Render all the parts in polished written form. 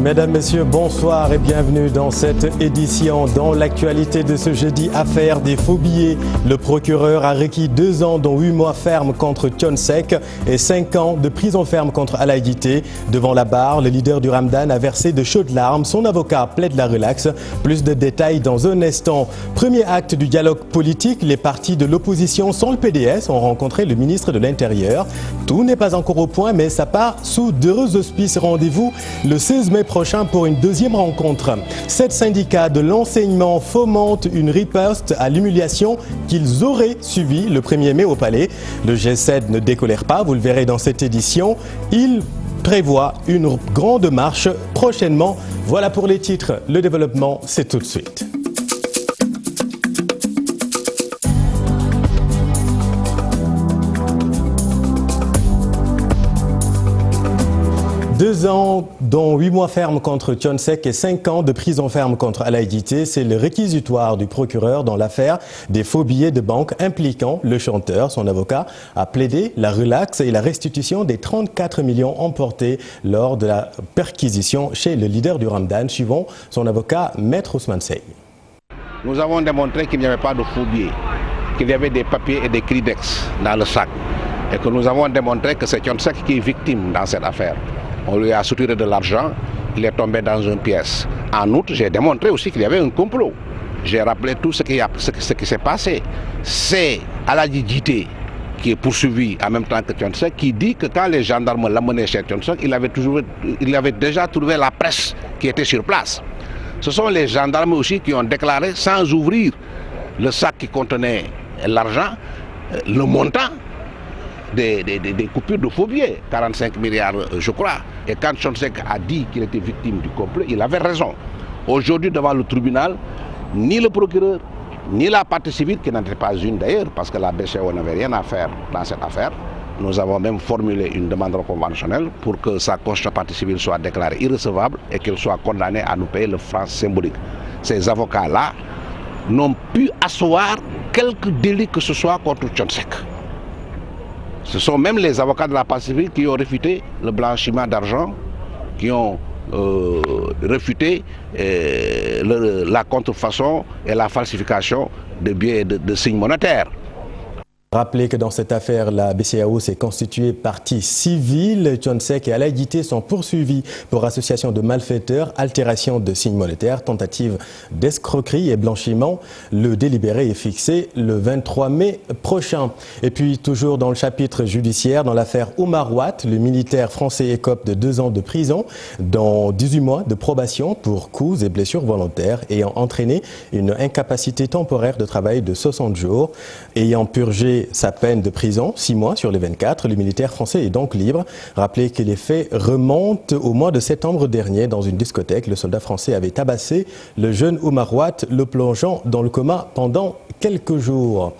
Mesdames, Messieurs, bonsoir et bienvenue dans cette édition. Dans l'actualité de ce jeudi, affaire des faux billets. Le procureur a requis 2 ans dont 8 mois ferme contre Thione Seck et 5 ans de prison ferme contre Alaa Djité. Devant la barre, le leader du Ramadan a versé de chaudes larmes. Son avocat plaide la relaxe. Plus de détails dans un instant. Premier acte du dialogue politique, les partis de l'opposition sans le PDS ont rencontré le ministre de l'Intérieur. Tout n'est pas encore au point, mais ça part sous d'heureux auspices. Rendez-vous le 16 mai prochain pour une deuxième rencontre. 7 syndicats de l'enseignement fomentent une riposte à l'humiliation qu'ils auraient subie le 1er mai au Palais. Le G7 ne décolère pas, vous le verrez dans cette édition. Il prévoit une grande marche prochainement. Voilà pour les titres. Le développement, c'est tout de suite. 2 ans, dont 8 mois ferme contre Thione Seck et 5 ans de prison ferme contre Alaa Djité, c'est le réquisitoire du procureur dans l'affaire des faux billets de banque impliquant le chanteur. Son avocat a plaidé la relaxe et la restitution des 34 millions emportés lors de la perquisition chez le leader du Ramadan, suivant son avocat Maître Ousmane Seye. Nous avons démontré qu'il n'y avait pas de faux billets, qu'il y avait des papiers et des cridex dans le sac et que nous avons démontré que c'est Thione Seck qui est victime dans cette affaire. On lui a soutiré de l'argent, il est tombé dans une pièce. En outre, j'ai démontré aussi qu'il y avait un complot. J'ai rappelé tout ce qui s'est passé. C'est Alaa Djité qui est poursuivi en même temps que Thione Seck, qui dit que quand les gendarmes l'amenaient chez Thione Seck, il avait déjà trouvé la presse qui était sur place. Ce sont les gendarmes aussi qui ont déclaré, sans ouvrir le sac qui contenait l'argent, le montant des coupures de faux billets, 45 milliards je crois. Et quand Thione Seck a dit qu'il était victime du complot, il avait raison. Aujourd'hui devant le tribunal, ni le procureur, ni la partie civile, qui n'en était pas une d'ailleurs, parce que la BCEAO n'avait rien à faire dans cette affaire. Nous avons même formulé une demande conventionnelle pour que sa constitution partie civile soit déclarée irrecevable et qu'elle soit condamnée à nous payer le franc symbolique. Ces avocats-là n'ont pu asseoir quelque délit que ce soit contre Thione Seck. Ce sont même les avocats de la partie civile qui ont réfuté le blanchiment d'argent, qui ont réfuté la contrefaçon et la falsification de billets de signes monétaires. Rappelez que dans cette affaire, la BCEAO s'est constituée partie civile. Thione Seck et Alaa Djité sont poursuivis pour association de malfaiteurs, altération de signes monétaires, tentative d'escroquerie et blanchiment. Le délibéré est fixé le 23 mai prochain. Et puis, toujours dans le chapitre judiciaire, dans l'affaire Omar Watt, le militaire français écope de 2 ans de prison, dont 18 mois de probation pour coups et blessures volontaires, ayant entraîné une incapacité temporaire de travail de 60 jours, ayant purgé sa peine de prison, 6 mois sur les 24. Le militaire français est donc libre. Rappelez que les faits remontent au mois de septembre dernier. Dans une discothèque, le soldat français avait tabassé le jeune Omar Watt, le plongeant dans le coma pendant quelques jours.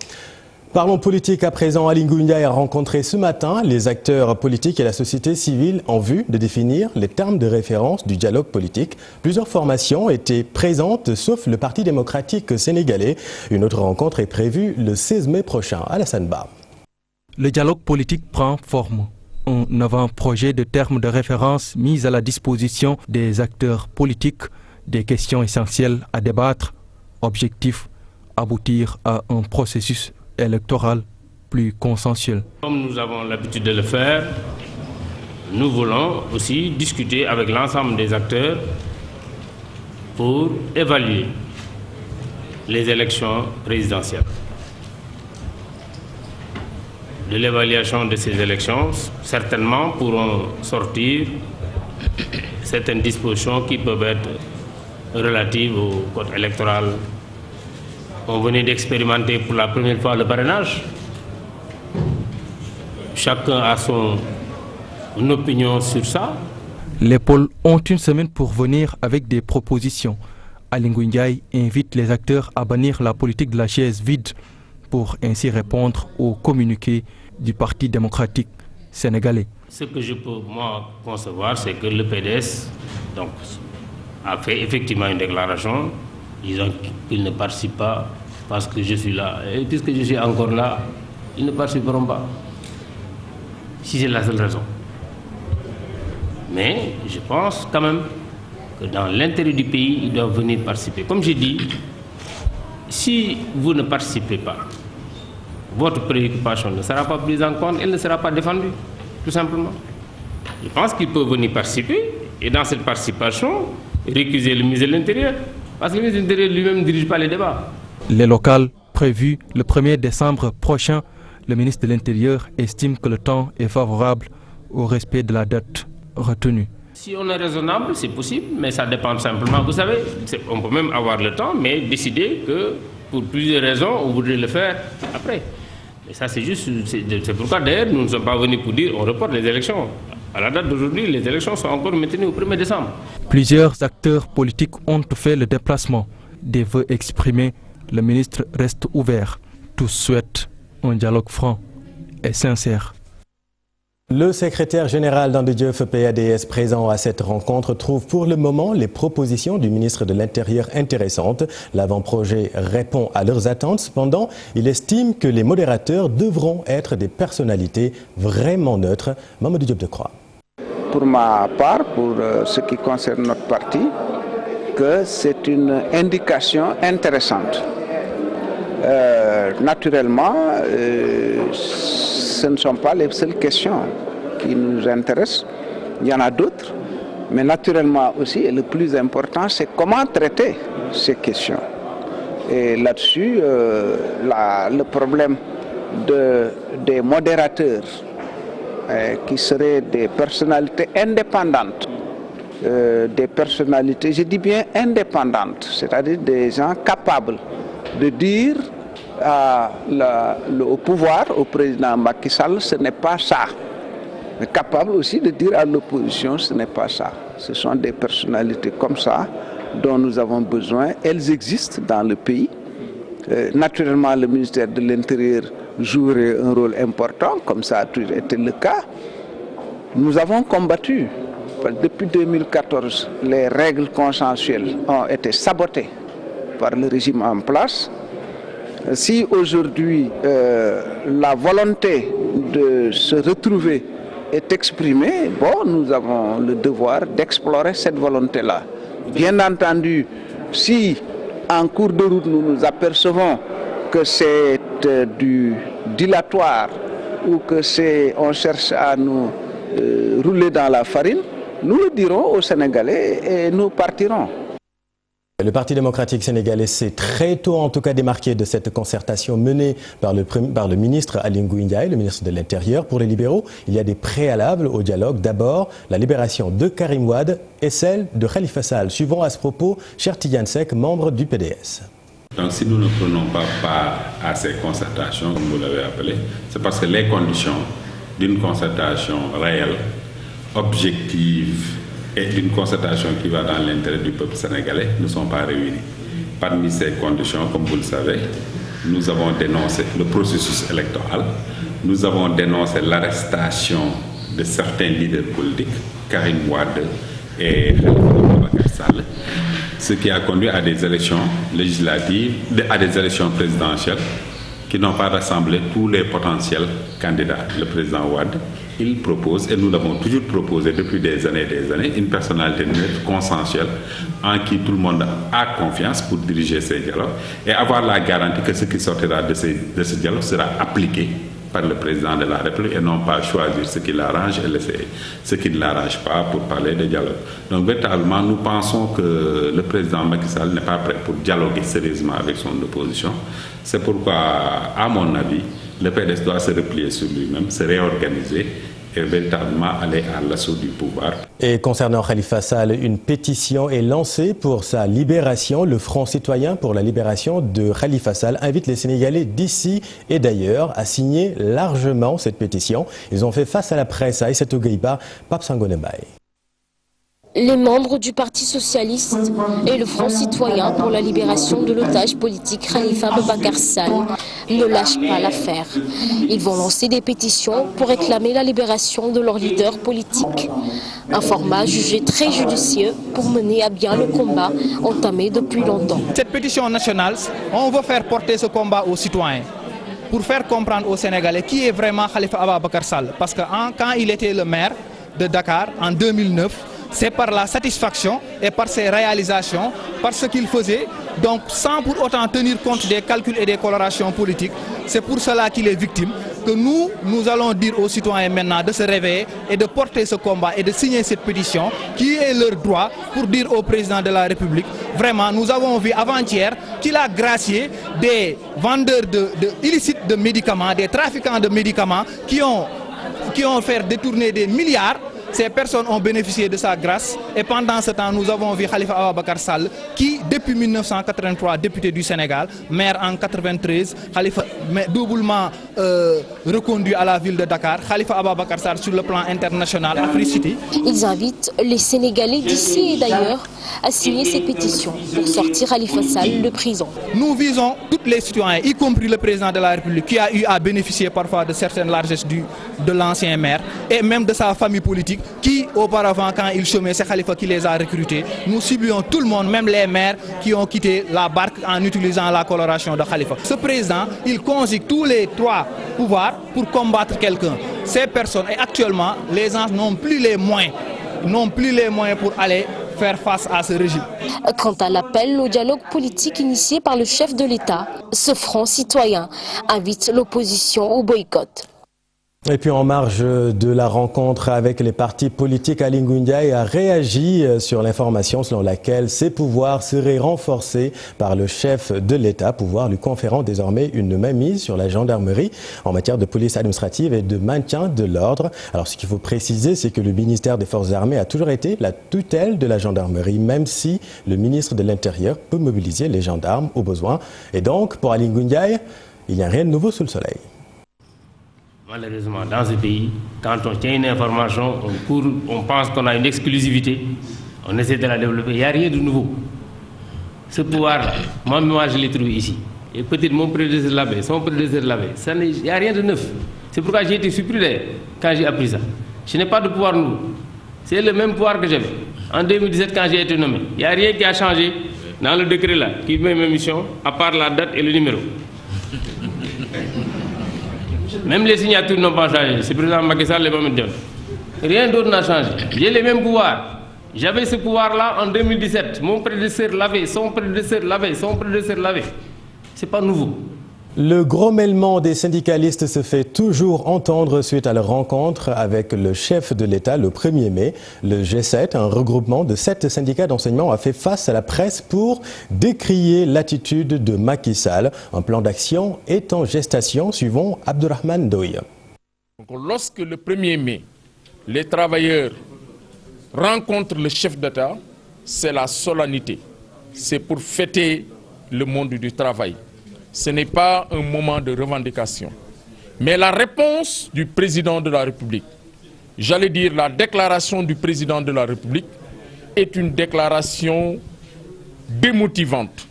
Parlons politique à présent. Aly Ngouille Ndiaye a rencontré ce matin les acteurs politiques et la société civile en vue de définir les termes de référence du dialogue politique. Plusieurs formations étaient présentes, sauf le Parti démocratique sénégalais. Une autre rencontre est prévue le 16 mai prochain. Alassane Ba. Le dialogue politique prend forme. Un avant-projet de termes de référence mis à la disposition des acteurs politiques, des questions essentielles à débattre. Objectif, aboutir à un processus électoral plus consensuel. Comme nous avons l'habitude de le faire, nous voulons aussi discuter avec l'ensemble des acteurs pour évaluer les élections présidentielles. De l'évaluation de ces élections, certainement pourront sortir certaines dispositions qui peuvent être relatives au code électoral. On venait d'expérimenter pour la première fois le parrainage. Chacun a son opinion sur ça. Les pôles ont une semaine pour venir avec des propositions. Aly Ngouille Ndiaye invite les acteurs à bannir la politique de la chaise vide pour ainsi répondre au communiqué du Parti démocratique sénégalais. Ce que je peux moi concevoir, c'est que le PDS a fait effectivement une déclaration disant qu'ils ne participent pas parce que je suis là. Et puisque je suis encore là, ils ne participeront pas. Si c'est la seule raison. Mais je pense quand même que dans l'intérêt du pays, ils doivent venir participer. Comme j'ai dit, si vous ne participez pas, votre préoccupation ne sera pas prise en compte, elle ne sera pas défendue, tout simplement. Je pense qu'ils peuvent venir participer et dans cette participation, récuser le ministre de l'Intérieur. Parce que le ministre de l'Intérieur lui-même ne dirige pas les débats. Les locales prévues le 1er décembre prochain, le ministre de l'Intérieur estime que le temps est favorable au respect de la date retenue. Si on est raisonnable, c'est possible, mais ça dépend simplement. Vous savez, on peut même avoir le temps, mais décider que pour plusieurs raisons, on voudrait le faire après. Mais ça, c'est juste, c'est pourquoi d'ailleurs, nous ne sommes pas venus pour dire on reporte les élections. À la date d'aujourd'hui, les élections sont encore maintenues au 1er décembre. Plusieurs acteurs politiques ont fait le déplacement. Des vœux exprimés, le ministre reste ouvert. Tous souhaitent un dialogue franc et sincère. Le secrétaire général d'Andé Diouf PADS présent à cette rencontre trouve pour le moment les propositions du ministre de l'Intérieur intéressantes. L'avant-projet répond à leurs attentes. Cependant, il estime que les modérateurs devront être des personnalités vraiment neutres. Mamadou Diop Decroix. Pour ma part, pour ce qui concerne notre parti, que c'est une indication intéressante. Naturellement, ce ne sont pas les seules questions qui nous intéressent, il y en a d'autres, mais naturellement aussi, et le plus important, c'est comment traiter ces questions. Et là-dessus, le problème des modérateurs qui seraient des personnalités indépendantes, des personnalités, je dis bien indépendantes, c'est-à-dire des gens capables de dire au pouvoir, au président Macky Sall, ce n'est pas ça. Mais capable aussi de dire à l'opposition, ce n'est pas ça. Ce sont des personnalités comme ça dont nous avons besoin. Elles existent dans le pays. Naturellement, le ministère de l'Intérieur jouerait un rôle important, comme ça a toujours été le cas. Nous avons combattu. Depuis 2014, les règles consensuelles ont été sabotées par le régime en place. Si aujourd'hui la volonté de se retrouver est exprimée, bon, nous avons le devoir d'explorer cette volonté-là. Bien entendu, si en cours de route nous nous apercevons que c'est du dilatoire ou que on cherche à nous rouler dans la farine, nous le dirons aux Sénégalais et nous partirons. Le Parti démocratique sénégalais s'est très tôt en tout cas démarqué de cette concertation menée par le ministre Aly Ngouille Ndiaye, le ministre de l'Intérieur. Pour les libéraux, il y a des préalables au dialogue. D'abord, la libération de Karim Wade et celle de Khalifa Sall. Suivant à ce propos, Cheikh Tidiane Seck, membre du PDS. Donc si nous ne prenons pas part à ces concertations, comme vous l'avez appelé, c'est parce que les conditions d'une concertation réelle, objective, et d'une concertation qui va dans l'intérêt du peuple sénégalais ne sont pas réunies. Parmi ces conditions, comme vous le savez, nous avons dénoncé le processus électoral, nous avons dénoncé l'arrestation de certains leaders politiques, Karim Wade et Khalifa Sall, ce qui a conduit à des élections législatives, à des élections présidentielles qui n'ont pas rassemblé tous les potentiels candidats. Le président Wade, il propose, et nous l'avons toujours proposé depuis des années, une personnalité neutre, consensuelle, en qui tout le monde a confiance pour diriger ces dialogues et avoir la garantie que ce qui sortira de ce dialogue sera appliqué par le président de la République et non pas choisir ce qui l'arrange et laisser ce qui ne l'arrange pas pour parler de dialogue. Donc véritablement, nous pensons que le président Macky Sall n'est pas prêt pour dialoguer sérieusement avec son opposition. C'est pourquoi, à mon avis, le PDS doit se replier sur lui-même, se réorganiser et véritablement aller à l'assaut du pouvoir. Et concernant Khalifa Sall, une pétition est lancée pour sa libération. Le Front citoyen pour la libération de Khalifa Sall invite les Sénégalais d'ici et d'ailleurs à signer largement cette pétition. Ils ont fait face à la presse à Aïssatou Gueye-Ba, Pape Sangone Mbaye. Les membres du Parti socialiste et le Front citoyen pour la libération de l'otage politique Khalifa Ababacar Sall ne lâchent pas l'affaire. Ils vont lancer des pétitions pour réclamer la libération de leur leader politique. Un format jugé très judicieux pour mener à bien le combat entamé depuis longtemps. Cette pétition nationale, on veut faire porter ce combat aux citoyens pour faire comprendre aux Sénégalais qui est vraiment Khalifa Ababacar Sall. Parce que quand il était le maire de Dakar en 2009, c'est par la satisfaction et par ses réalisations, par ce qu'il faisait, donc sans pour autant tenir compte des calculs et des colorations politiques. C'est pour cela qu'il est victime, que nous allons dire aux citoyens maintenant de se réveiller et de porter ce combat et de signer cette pétition qui est leur droit pour dire au président de la République, vraiment nous avons vu avant-hier qu'il a gracié des vendeurs illicites de médicaments, des trafiquants de médicaments qui ont fait détourner des milliards. Ces personnes ont bénéficié de sa grâce et pendant ce temps, nous avons vu Khalifa Ababacar Sall qui, depuis 1983, député du Sénégal, maire en 1993, Khalifa doublement reconduit à la ville de Dakar, Khalifa Ababacar Sall sur le plan international à Free City. Ils invitent les Sénégalais d'ici et d'ailleurs à signer ces pétitions pour sortir Khalifa Sall de prison. Nous visons tous les citoyens, y compris le président de la République, qui a eu à bénéficier parfois de certaines largesses de l'ancien maire et même de sa famille politique, qui auparavant, quand il chômait, c'est Khalifa qui les a recrutés. Nous ciblons tout le monde, même les maires qui ont quitté la barque en utilisant la coloration de Khalifa. Ce président, il conjugue tous les trois pouvoirs pour combattre quelqu'un. Ces personnes, et actuellement, les gens n'ont plus les moyens pour aller faire face à ce régime. Quant à l'appel au dialogue politique initié par le chef de l'État, ce front citoyen invite l'opposition au boycott. Et puis en marge de la rencontre avec les partis politiques, Aly Ngouille Ndiaye a réagi sur l'information selon laquelle ses pouvoirs seraient renforcés par le chef de l'État, pouvoir lui conférant désormais une mainmise sur la gendarmerie en matière de police administrative et de maintien de l'ordre. Alors ce qu'il faut préciser, c'est que le ministère des Forces armées a toujours été la tutelle de la gendarmerie, même si le ministre de l'Intérieur peut mobiliser les gendarmes au besoin. Et donc, pour Aly Ngouille Ndiaye, il n'y a rien de nouveau sous le soleil. Malheureusement, dans ce pays, quand on tient une information, on pense qu'on a une exclusivité, on essaie de la développer, il n'y a rien de nouveau. Ce pouvoir-là, moi je l'ai trouvé ici. Et peut-être mon prédécesseur l'avait, son prédécesseur l'avait. Il n'y a rien de neuf. C'est pourquoi j'ai été surpris quand j'ai appris ça. Je n'ai pas de pouvoir nouveau. C'est le même pouvoir que j'avais en 2017 quand j'ai été nommé. Il n'y a rien qui a changé dans le décret-là, qui met mes missions, à part la date et le numéro. Même les signatures n'ont pas changé. C'est le président Macky Sall, les Mohamed Dionne. Rien d'autre n'a changé. J'ai les mêmes pouvoirs. J'avais ce pouvoir-là en 2017. Mon prédécesseur l'avait, son prédécesseur l'avait, son prédécesseur l'avait. C'est pas nouveau. Le grommellement des syndicalistes se fait toujours entendre suite à leur rencontre avec le chef de l'État le 1er mai. Le G7, un regroupement de 7 syndicats d'enseignement, a fait face à la presse pour décrier l'attitude de Macky Sall. Un plan d'action est en gestation, suivant Abdourahmane Ndoye. Lorsque le 1er mai, les travailleurs rencontrent le chef d'État, c'est la solennité. C'est pour fêter le monde du travail. Ce n'est pas un moment de revendication. Mais la réponse du président de la République, j'allais dire la déclaration du président de la République, est une déclaration démotivante,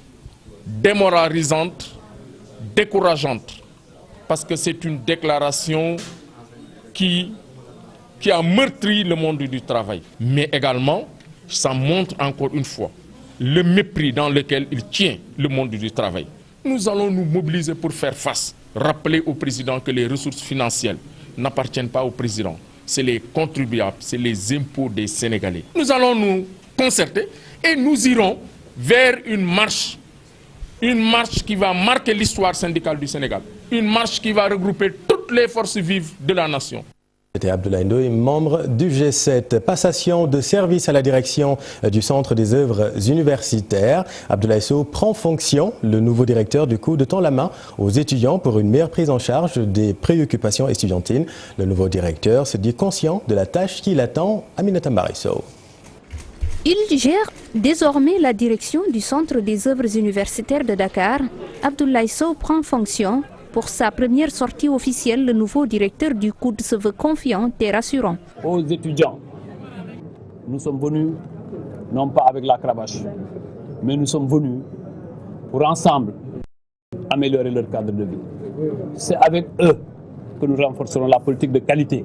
démoralisante, décourageante. Parce que c'est une déclaration qui a meurtri le monde du travail. Mais également, ça montre encore une fois le mépris dans lequel il tient le monde du travail. Nous allons nous mobiliser pour faire face. Rappeler au président que les ressources financières n'appartiennent pas au président. C'est les contribuables, c'est les impôts des Sénégalais. Nous allons nous concerter et nous irons vers une marche qui va marquer l'histoire syndicale du Sénégal. Une marche qui va regrouper toutes les forces vives de la nation. C'était Abdoulaye Ndoye, membre du G7. Passation de service à la direction du Centre des œuvres universitaires. Abdoulaye Sow prend fonction. Le nouveau directeur du coup de tend la main aux étudiants pour une meilleure prise en charge des préoccupations estudiantines. Le nouveau directeur se dit conscient de la tâche qui l'attend. Aminata Mbarisow. Il gère désormais la direction du Centre des œuvres universitaires de Dakar. Abdoulaye Sow prend fonction. Pour sa première sortie officielle, le nouveau directeur du COUD se veut confiant et rassurant. Aux étudiants, nous sommes venus, non pas avec la cravache, mais nous sommes venus pour ensemble améliorer leur cadre de vie. C'est avec eux que nous renforcerons la politique de qualité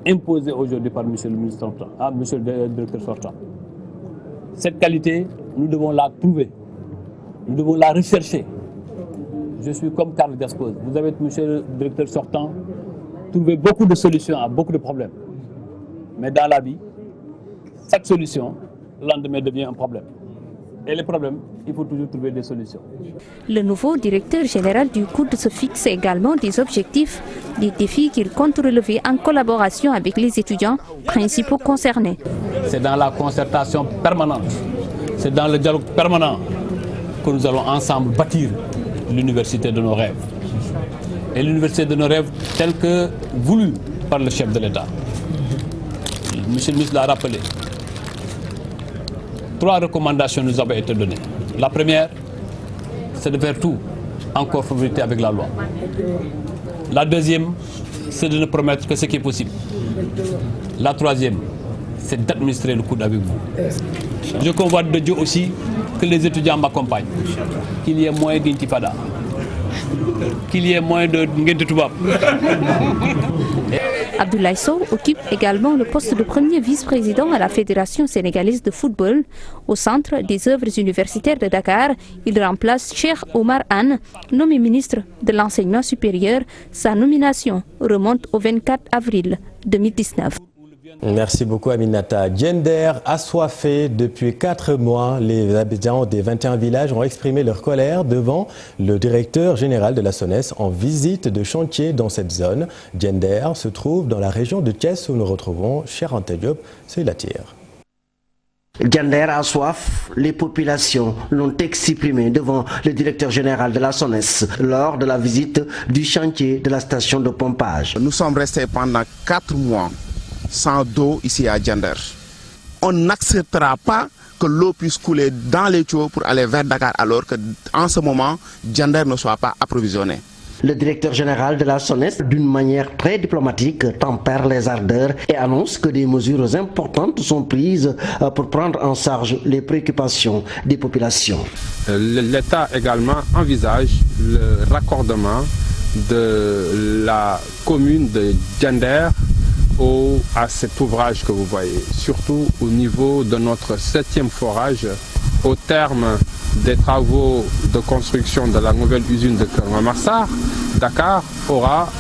imposée aujourd'hui par monsieur le ministre sortant, monsieur le directeur sortant. Cette qualité, nous devons la trouver, nous devons la rechercher. Je suis comme Karl Gaspose. Vous avez, monsieur le directeur sortant, trouvé beaucoup de solutions à beaucoup de problèmes. Mais dans la vie, Chaque solution, le lendemain, devient un problème. Et les problèmes, il faut toujours trouver des solutions. Le nouveau directeur général du COUD se fixe également des objectifs, des défis qu'il compte relever en collaboration avec les étudiants principaux concernés. C'est dans la concertation permanente, c'est dans le dialogue permanent que nous allons ensemble bâtir l'université de nos rêves. Et l'université de nos rêves telle que voulue par le chef de l'État. Monsieur le ministre l'a rappelé. 3 recommandations nous avaient été données. La première, c'est de faire tout en conformité avec la loi. La deuxième, c'est de ne promettre que ce qui est possible. La troisième, c'est d'administrer le COUD avec vous. Je convoite de Dieu aussi que les étudiants m'accompagnent, qu'il y ait moins d'intifada, qu'il y ait moins de Ngentetoubab. Abdoulaye Sow occupe également le poste de premier vice-président à la Fédération sénégalaise de football. Au centre des œuvres universitaires de Dakar, il remplace Cheikh Omar Anne, nommé ministre de l'Enseignement supérieur. Sa nomination remonte au 24 avril 2019. Merci beaucoup Aminata. Gender assoiffé depuis 4 mois, les habitants des 21 villages ont exprimé leur colère devant le directeur général de la SONES en visite de chantier dans cette zone. Gender se trouve dans la région de Thiès où nous retrouvons Cheikh Anta Diop, c'est la tire. Gender a soif, les populations l'ont exprimé devant le directeur général de la SONES lors de la visite du chantier de la station de pompage. Nous sommes restés pendant 4 mois sans d'eau ici à Gender. On n'acceptera pas que l'eau puisse couler dans les tuyaux pour aller vers Dakar alors qu'en ce moment, Gender ne soit pas approvisionné. Le directeur général de la SONES, d'une manière très diplomatique, tempère les ardeurs et annonce que des mesures importantes sont prises pour prendre en charge les préoccupations des populations. L'État également envisage le raccordement de la commune de Gender à cet ouvrage que vous voyez, surtout au niveau de notre 7e forage. Au terme des travaux de construction de la nouvelle usine de Keur Massar, Dakar aura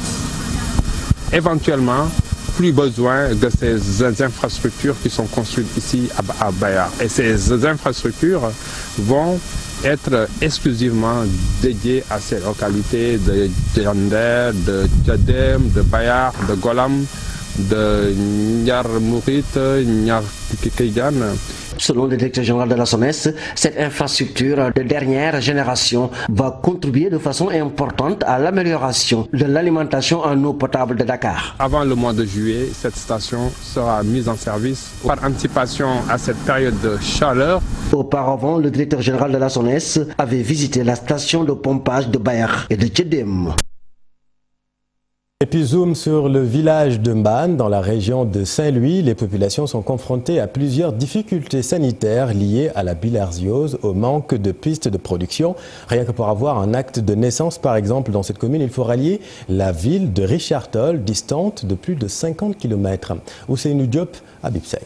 éventuellement plus besoin de ces infrastructures qui sont construites ici à Bayar. Et ces infrastructures vont être exclusivement dédiées à ces localités de Gender, de Djadem, de Bayar, de Golam, de Nyar Mourit, Nyar Kikeigan. Selon le directeur général de la SONES, cette infrastructure de dernière génération va contribuer de façon importante à l'amélioration de l'alimentation en eau potable de Dakar. Avant le mois de juillet, cette station sera mise en service par anticipation à cette période de chaleur. Auparavant, le directeur général de la SONES avait visité la station de pompage de Bayar et de Djedem. Et puis zoom sur le village de Mbane, dans la région de Saint-Louis. Les populations sont confrontées à plusieurs difficultés sanitaires liées à la bilharziose, au manque de pistes de production. Rien que pour avoir un acte de naissance, par exemple, dans cette commune, il faut rallier la ville de Richard Toll, distante de plus de 50 km. Ousseynou Diop, Habib Seck.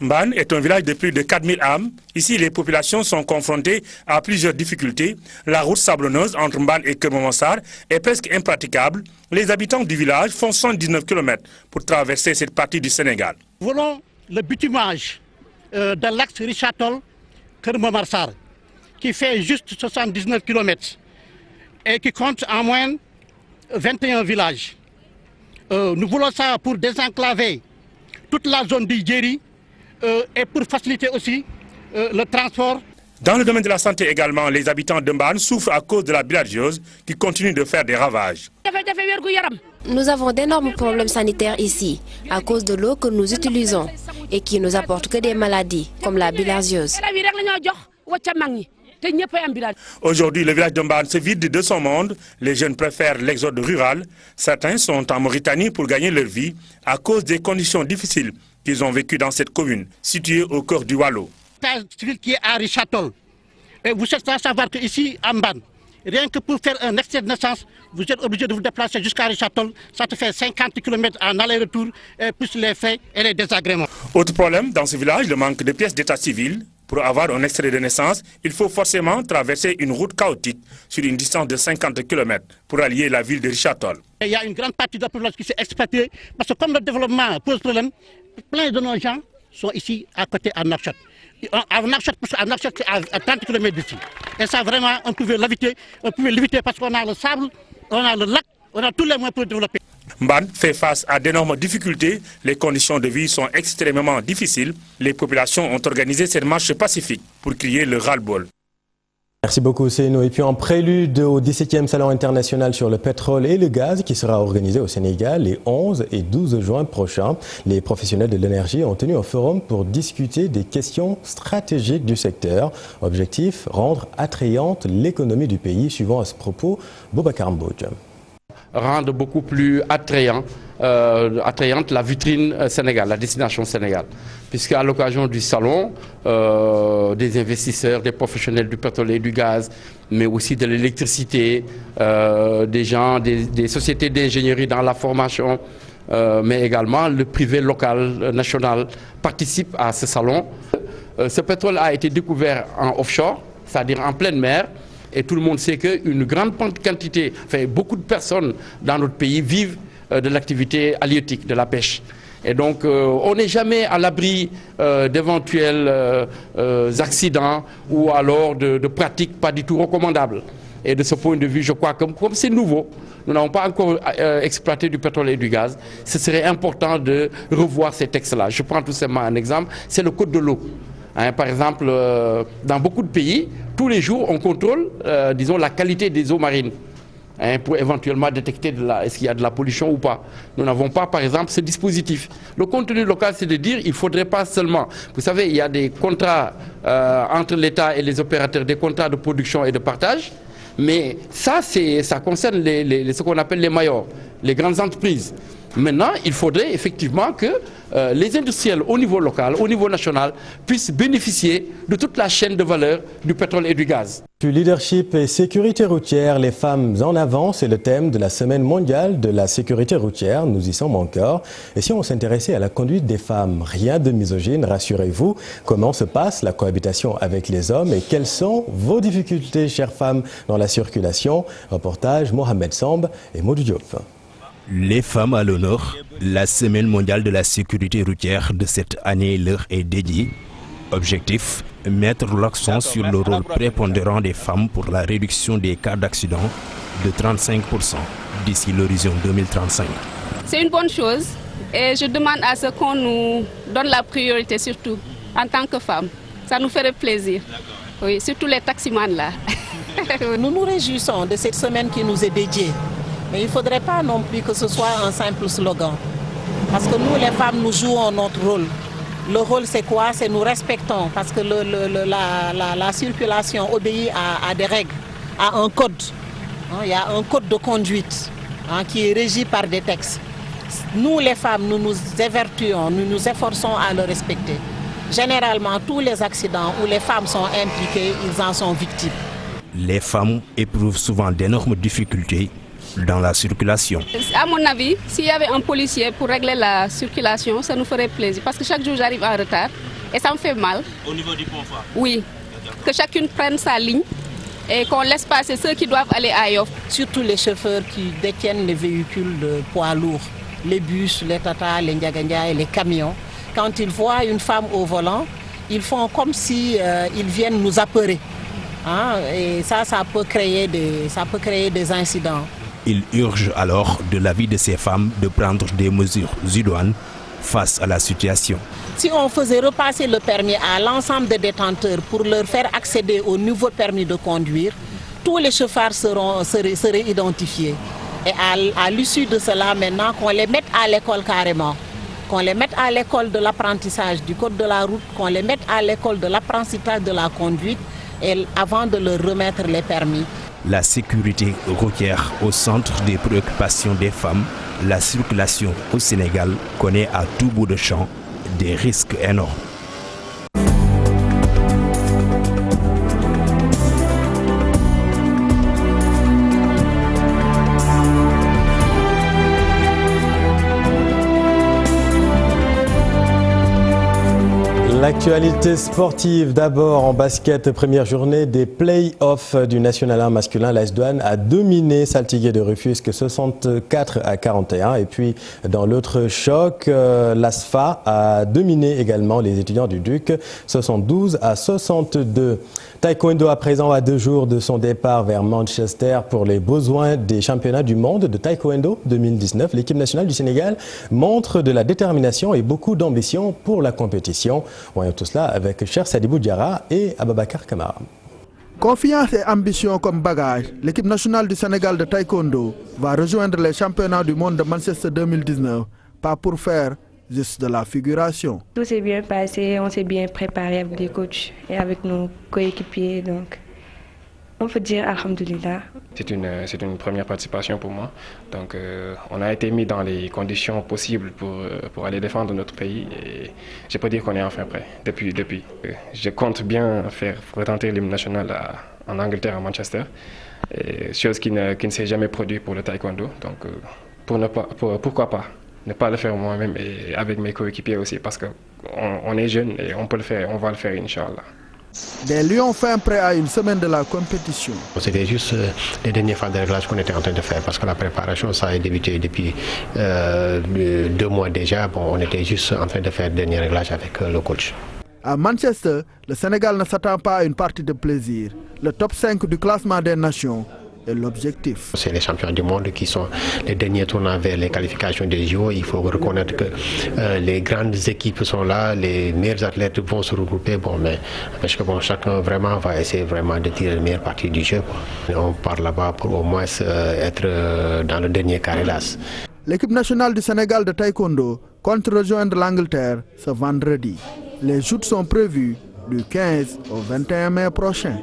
Mbane est un village de plus de 4000 âmes. Ici, les populations sont confrontées à plusieurs difficultés. La route sablonneuse entre Mbane et Keur Momar est presque impraticable. Les habitants du village font 119 km pour traverser cette partie du Sénégal. Nous voulons le bitumage de l'axe Richard Toll, Keur Momar qui fait juste 79 km et qui compte en moins 21 villages. Nous voulons ça pour désenclaver toute la zone du Djeri, et pour faciliter aussi le transport. Dans le domaine de la santé également, les habitants de Mbane souffrent à cause de la bilharziose qui continue de faire des ravages. Nous avons d'énormes problèmes sanitaires ici à cause de l'eau que nous utilisons et qui nous apporte que des maladies comme la bilharziose. Aujourd'hui, le village de Mbane se vide de son monde. Les jeunes préfèrent l'exode rural. Certains sont en Mauritanie pour gagner leur vie à cause des conditions difficiles qu'ils ont vécues dans cette commune, située au cœur du Wallo. Civil qui est à Richard Toll. Et vous êtes à savoir qu'ici, à Mbane, rien que pour faire un extrait de naissance, vous êtes obligé de vous déplacer jusqu'à Richard Toll. Ça te fait 50 km en aller-retour, plus les frais et les désagréments. Autre problème dans ce village, le manque de pièces d'état civil. Pour avoir un extrait de naissance, il faut forcément traverser une route chaotique sur une distance de 50 km pour allier la ville de Richard Toll. Il y a une grande partie de la population qui s'est expatriée parce que comme le développement pose problème, plein de nos gens sont ici à côté à Nouakchott. À Nouakchott, c'est à 30 km d'ici. Et ça, vraiment, on pouvait l'éviter parce qu'on a le sable, on a le lac, on a tous les moyens pour développer. Mbane fait face à d'énormes difficultés. Les conditions de vie sont extrêmement difficiles. Les populations ont organisé cette marche pacifique pour crier le ras-le-bol. Merci beaucoup Seynou. Et puis en prélude au 17e Salon international sur le pétrole et le gaz qui sera organisé au Sénégal les 11 et 12 juin prochains, les professionnels de l'énergie ont tenu un forum pour discuter des questions stratégiques du secteur. Objectif, rendre attrayante l'économie du pays, suivant à ce propos Boubacar Mbodj. Rendre beaucoup plus attrayante la vitrine Sénégal, la destination Sénégal. Puisqu'à l'occasion du salon, des investisseurs, des professionnels du pétrole et du gaz, mais aussi de l'électricité, des gens, des sociétés d'ingénierie dans la formation, mais également le privé local, national, participe à ce salon. Ce pétrole a été découvert en offshore, c'est-à-dire en pleine mer. Et tout le monde sait qu'une grande quantité, enfin beaucoup de personnes dans notre pays vivent de l'activité halieutique, de la pêche. Et donc on n'est jamais à l'abri d'éventuels accidents ou alors de pratiques pas du tout recommandables. Et de ce point de vue, je crois que comme c'est nouveau, nous n'avons pas encore exploité du pétrole et du gaz, ce serait important de revoir ces textes-là. Je prends tout simplement un exemple, c'est le code de l'eau. Par exemple, dans beaucoup de pays, tous les jours, on contrôle, disons, la qualité des eaux marines pour éventuellement détecter est-ce qu'il y a de la pollution ou pas. Nous n'avons pas, par exemple, ce dispositif. Le contenu local, c'est de dire qu'il ne faudrait pas seulement... Vous savez, il y a des contrats entre l'État et les opérateurs, des contrats de production et de partage, mais ça concerne ce qu'on appelle les majors, les grandes entreprises. Maintenant, il faudrait effectivement que les industriels au niveau local, au niveau national, puissent bénéficier de toute la chaîne de valeur du pétrole et du gaz. Leadership et sécurité routière, les femmes en avant, c'est le thème de la Semaine mondiale de la sécurité routière. Nous y sommes encore. Et si on s'intéressait à la conduite des femmes, rien de misogyne, rassurez-vous. Comment se passe la cohabitation avec les hommes et quelles sont vos difficultés, chères femmes, dans la circulation? Reportage Mohamed Samb et Modou Diop. Les femmes à l'honneur, la Semaine mondiale de la sécurité routière de cette année leur est dédiée. Objectif, mettre l'accent sur le rôle prépondérant des femmes pour la réduction des cas d'accident de 35% d'ici l'horizon 2035. C'est une bonne chose et je demande à ce qu'on nous donne la priorité surtout en tant que femmes. Ça nous ferait plaisir. Oui, surtout les taximans là. Nous nous réjouissons de cette semaine qui nous est dédiée. Mais il ne faudrait pas non plus que ce soit un simple slogan. Parce que nous, les femmes, nous jouons notre rôle. Le rôle, c'est quoi? C'est nous respectons. Parce que la circulation obéit à des règles, à un code. Il y a un code de conduite qui est régi par des textes. Nous, les femmes, nous nous évertuons, nous nous efforçons à le respecter. Généralement, tous les accidents où les femmes sont impliquées, ils en sont victimes. Les femmes éprouvent souvent d'énormes difficultés dans la circulation. À mon avis, s'il y avait un policier pour régler la circulation, ça nous ferait plaisir. Parce que chaque jour, j'arrive en retard et ça me fait mal. Au niveau du confort? Oui. Que chacune prenne sa ligne et qu'on laisse passer ceux qui doivent aller à Yoff. Surtout les chauffeurs qui détiennent les véhicules de poids lourds, les bus, les tatas, les ndiaganja et les camions. Quand ils voient une femme au volant, ils font comme si ils viennent nous apeurer. Et ça peut créer des incidents. Il urge alors de l'avis de ces femmes de prendre des mesures idoines face à la situation. Si on faisait repasser le permis à l'ensemble des détenteurs pour leur faire accéder au nouveau permis de conduire, tous les chauffeurs seraient identifiés. Et à l'issue de cela, maintenant, qu'on les mette à l'école carrément, qu'on les mette à l'école de l'apprentissage du code de la route, qu'on les mette à l'école de l'apprentissage de la conduite, et avant de leur remettre les permis. La sécurité routière au centre des préoccupations des femmes, la circulation au Sénégal connaît à tout bout de champ des risques énormes. L'actualité sportive, d'abord en basket, première journée des play-offs du National 1 masculin. L'AS Douanes a dominé Saltigué de Rufisque 64-41. Et puis dans l'autre choc, l'ASFA a dominé également les étudiants du Duc 72-62. Taekwondo à présent à 2 jours de son départ vers Manchester pour les besoins des championnats du monde de Taekwondo 2019. L'équipe nationale du Sénégal montre de la détermination et beaucoup d'ambition pour la compétition. Voyons tout cela avec Cher Sadibou Diarra et Ababakar Kamara. Confiance et ambition comme bagage, l'équipe nationale du Sénégal de Taekwondo va rejoindre les championnats du monde de Manchester 2019, pas pour faire juste de la figuration. Tout s'est bien passé, on s'est bien préparé avec les coachs et avec nos coéquipiers, donc on peut dire alhamdoulilah. C'est une première participation pour moi, donc on a été mis dans les conditions possibles pour aller défendre notre pays et je peux dire qu'on est enfin prêt depuis. Je compte bien faire retenter l'hymne national en Angleterre, à Manchester, chose qui ne s'est jamais produite pour le taekwondo, donc pourquoi pas ne pas le faire moi-même et avec mes coéquipiers aussi, parce qu'on est jeunes et on peut le faire, on va le faire, Inch'Allah. Des Lions fin prêt à une semaine de la compétition. C'était juste les dernières phases de réglage qu'on était en train de faire, parce que la préparation, ça a débuté depuis 2 mois déjà. Bon, on était juste en train de faire le dernier réglage avec le coach. À Manchester, le Sénégal ne s'attend pas à une partie de plaisir. Le top 5 du classement des nations est l'objectif. C'est les champions du monde qui sont les derniers tournants vers les qualifications des JO. Il faut reconnaître que les grandes équipes sont là, les meilleurs athlètes vont se regrouper. Bon, mais parce que chacun vraiment va essayer vraiment de tirer le meilleur parti du jeu. On part là-bas pour au moins être dans le dernier carré d'as. L'équipe nationale du Sénégal de Taekwondo compte rejoindre l'Angleterre ce vendredi. Les joutes sont prévues du 15 au 21 mai prochain.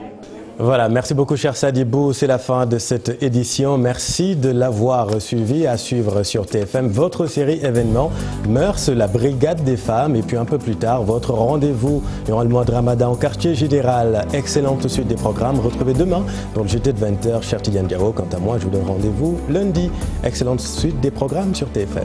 Voilà, merci beaucoup cher Sadibou, c'est la fin de cette édition. Merci de l'avoir suivi, à suivre sur TFM votre série événements Mœurs, la brigade des femmes, et puis un peu plus tard votre rendez-vous durant le mois de Ramadan au quartier général. Excellente suite des programmes, retrouvez demain pour le JT de 20h, cher Tidiane Diao. Quant à moi, je vous donne rendez-vous lundi. Excellente suite des programmes sur TFM.